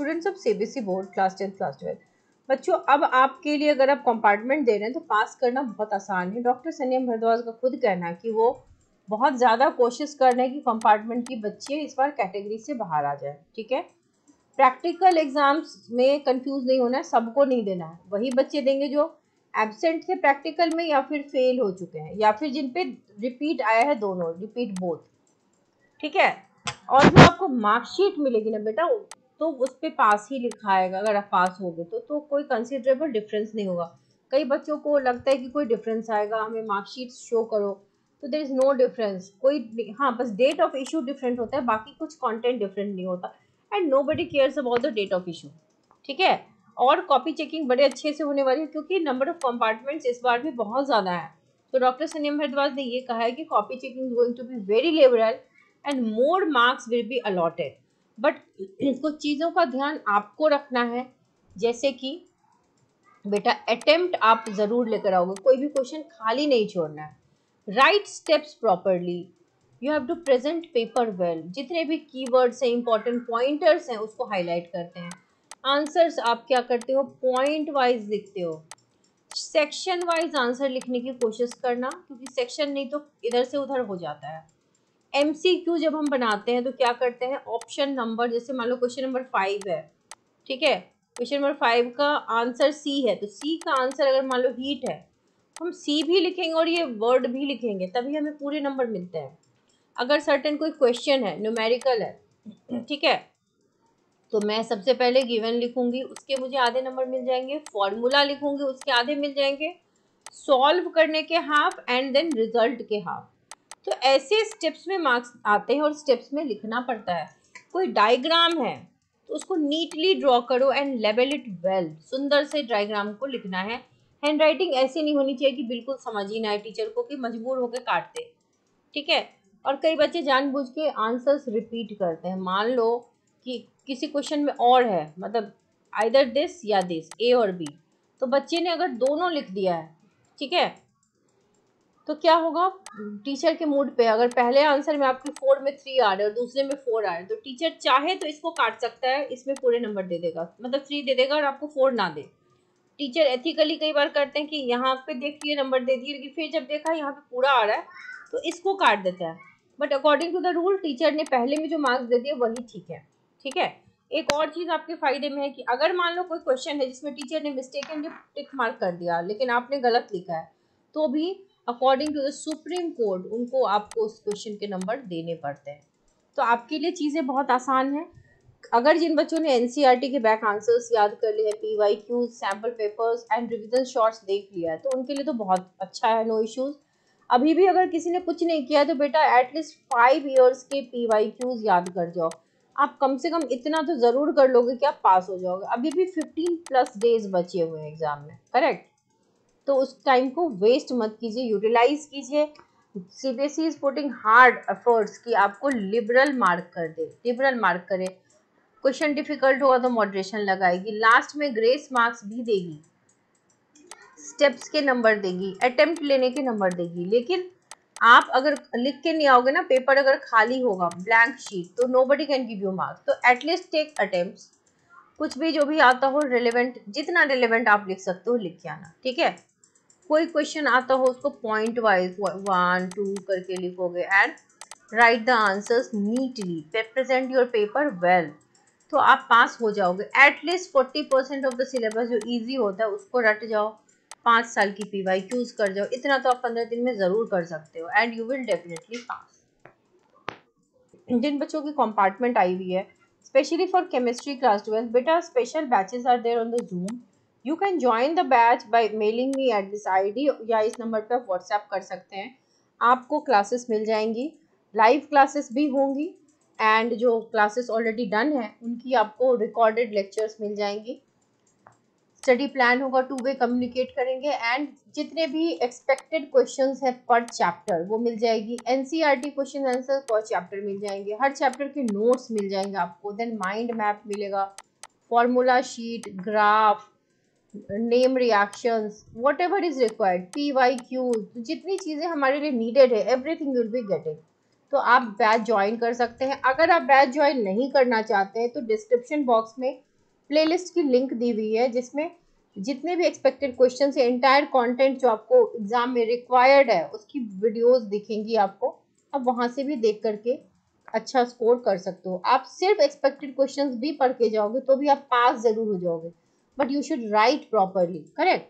Students of CBSE board class 10 class 12। बच्चों, अब आपके लिए अगर आप कंपार्टमेंट दे रहे हैं तो पास करना बहुत आसान है। डॉक्टर संयम भारद्वाज का खुद कहना है कि वो बहुत ज़्यादा कोशिश कर रहे हैं कि कंपार्टमेंट की बच्चे इस बार कैटेगरी से बाहर आ जाए। ठीक है, प्रैक्टिकल एग्जाम्स में कंफ्यूज नहीं होना है, सबको नहीं देना है। वही बच्चे देंगे जो एब्सेंट थे प्रैक्टिकल में या फिर फेल हो चुके हैं या फिर जिन पे रिपीट आया है, दोनों रिपीट बोथ। ठीक है, और जो आपको मार्कशीट मिलेगी ना बेटा, तो उस पे पास ही लिखा आएगा। अगर आप पास हो गए तो कोई कंसिडरेबल डिफरेंस नहीं होगा। कई बच्चों को लगता है कि कोई डिफरेंस आएगा, हमें मार्कशीट शो करो, तो देयर इज नो डिफरेंस। कोई, हाँ, बस डेट ऑफ इशू डिफरेंट होता है, बाकी कुछ कंटेंट डिफरेंट नहीं होता। And nobody cares about the date of issue. ठीक है, और कॉपी चेकिंग बड़े अच्छे से होने वाली है क्योंकि नंबर ऑफ कंपार्टमेंट्स इस बार भी बहुत ज़्यादा है। तो डॉक्टर संयम भारद्वाज ने ये कहा है कि copy checking is going to be very liberal and more marks will be allotted. But कुछ चीज़ों का ध्यान आपको रखना है, जैसे कि बेटा अटेम्प्ट आप ज़रूर लेकर आओगे, कोई भी क्वेश्चन खाली नहीं छोड़ना है। Write steps properly, you have to present paper well. जितने भी कीवर्ड्स हैं, इंपॉर्टेंट पॉइंटर्स हैं, उसको हाईलाइट करते हैं। आंसर्स आप क्या करते हो, पॉइंट वाइज लिखते हो। सेक्शन वाइज आंसर लिखने की कोशिश करना, क्योंकि सेक्शन नहीं तो इधर से उधर हो जाता है। एमसीक्यू जब हम बनाते हैं तो क्या करते हैं, ऑप्शन नंबर, जैसे मान लो क्वेश्चन नंबर 5 है, ठीक है, क्वेश्चन नंबर 5 का आंसर सी है, तो सी का आंसर अगर मान लो हीट है, हम सी भी लिखेंगे और ये वर्ड भी लिखेंगे, तभी हमें पूरे नंबर मिलते हैं। अगर सर्टेन कोई क्वेश्चन है, न्यूमेरिकल है, ठीक है, तो मैं सबसे पहले गिवन लिखूंगी, उसके मुझे आधे नंबर मिल जाएंगे। फॉर्मूला लिखूंगी, उसके आधे मिल जाएंगे। सॉल्व करने के हाफ एंड देन रिजल्ट के हाफ। तो ऐसे स्टेप्स में मार्क्स आते हैं और स्टेप्स में लिखना पड़ता है। कोई डायग्राम है तो उसको नीटली ड्रॉ करो एंड लेबल इट वेल। सुंदर से डायग्राम को लिखना है। हैंड राइटिंग ऐसी नहीं होनी चाहिए कि बिल्कुल समझ ही ना आए टीचर को, कि मजबूर होकर काट दे। ठीक है, और कई बच्चे जानबूझ के आंसर्स रिपीट करते हैं। मान लो कि किसी क्वेश्चन में और है, मतलब आइदर दिस या दिस, ए और बी, तो बच्चे ने अगर दोनों लिख दिया है, ठीक है, तो क्या होगा, टीचर के मूड पे, अगर पहले आंसर में आपके 4 में 3 आ रहे और दूसरे में 4 आ रहे, तो टीचर चाहे तो इसको काट सकता है, इसमें पूरे नंबर दे देगा, मतलब 3 दे देगा और आपको 4 ना दे। टीचर एथिकली कई बार करते हैं कि यहाँ पे देखिए नंबर दे दिए, लेकिन फिर जब देखा यहाँ पे पूरा आ रहा है तो इसको काट देता है। But according to the rule teacher ने पहले में जो मार्क्स दे दिए वही ठीक है। ठीक है, एक और चीज आपके फायदे में है कि अगर मान लो कोई क्वेश्चन है जिसमें टीचर ने मिस्टेकनली टिक मार्क कर दिया लेकिन आपने गलत लिखा है, तो भी according to the Supreme Court उनको आपको उस क्वेश्चन के नंबर देने पड़ते हैं। तो आपके लिए चीज़ें बहुत आसान है। अगर जिन बच्चों ने एनसीईआरटी के बैक आंसर्स याद कर लिए हैं, PYQs, sample papers and revision shorts देख लिया है, तो उनके लिए तो बहुत अच्छा है, नो इश्यूज। अभी भी अगर किसी ने कुछ नहीं किया तो बेटा एटलीस्ट 5 ईयर्स के पीवाईक्यूज याद कर जाओ। आप कम से कम इतना तो ज़रूर कर लोगे कि आप पास हो जाओगे। अभी भी 15+ डेज बचे हुए हैं एग्जाम में, करेक्ट? तो उस टाइम को वेस्ट मत कीजिए, यूटिलाइज कीजिए। CBSE is putting hard efforts कि आपको लिबरल मार्क कर दे, लिबरल मार्क करे। क्वेश्चन डिफिकल्ट होगा तो मॉडरेशन लगाएगी, लास्ट में ग्रेस मार्क्स भी देगी, स्टेप्स के नंबर देगी, अटेम्प्ट लेने के नंबर देगी। लेकिन आप अगर लिख के नहीं आओगे ना, पेपर अगर खाली होगा, ब्लैंक शीट, तो nobody can give you marks. तो एटलीस्ट टेक अटेम्प्ट्स, कुछ भी जो भी आता हो रिलेवेंट, जितना रिलेवेंट आप लिख सकते हो लिख के आना। ठीक है, कोई क्वेश्चन आता हो उसको पॉइंट वाइज 1 2 करके लिखोगे and right the answers neatly, present your paper well, तो आप पास हो जाओगे। एटलीस्ट 40% ऑफ द सिलेबस जो इजी होता है उसको रट जाओ, 5 साल की पीवाईक्यूज कर जाओ, इतना तो आप 15 दिन में ज़रूर कर सकते हो and you will definitely pass. जिन बच्चों की कंपार्टमेंट आई हुई है, स्पेशली फॉर केमिस्ट्री क्लास 12, बेटा special batches are there on the Zoom. You can join the batch by mailing me at this ID, या इस नंबर पर व्हाट्सएप कर सकते हैं। आपको क्लासेस मिल जाएंगी, लाइव क्लासेस भी होंगी, एंड जो क्लासेस ऑलरेडी डन है उनकी आपको रिकॉर्डेड लेक्चर्स मिल जाएंगी। स्टडी प्लान होगा, 2 वे कम्युनिकेट करेंगे, एंड जितने भी एक्सपेक्टेड क्वेश्चंस हैं पर चैप्टर वो मिल जाएगी। एनसीईआरटी क्वेश्चन आंसर पर चैप्टर मिल जाएंगे, हर चैप्टर के नोट्स मिल जाएंगे आपको, देन माइंड मैप मिलेगा, formula sheet, graph, name reactions, what ever is required, PYQ, जितनी चीज़ें हमारे लिए नीडेड है एवरीथिंग विल बी गेटिंग। तो आप बैच ज्वाइन कर सकते हैं। अगर आप बैच ज्वाइन नहीं करना चाहते हैं तो डिस्क्रिप्शन बॉक्स में प्लेलिस्ट की लिंक दी हुई है जिसमें जितने भी एक्सपेक्टेड क्वेश्चन है, एंटायर कंटेंट जो आपको एग्जाम में रिक्वायर्ड है उसकी वीडियोस दिखेंगी आपको। अब वहां से भी देख करके अच्छा स्कोर कर सकते हो। आप सिर्फ एक्सपेक्टेड क्वेश्चंस भी पढ़ के जाओगे तो भी आप पास जरूर हो जाओगे, but you should write properly, correct.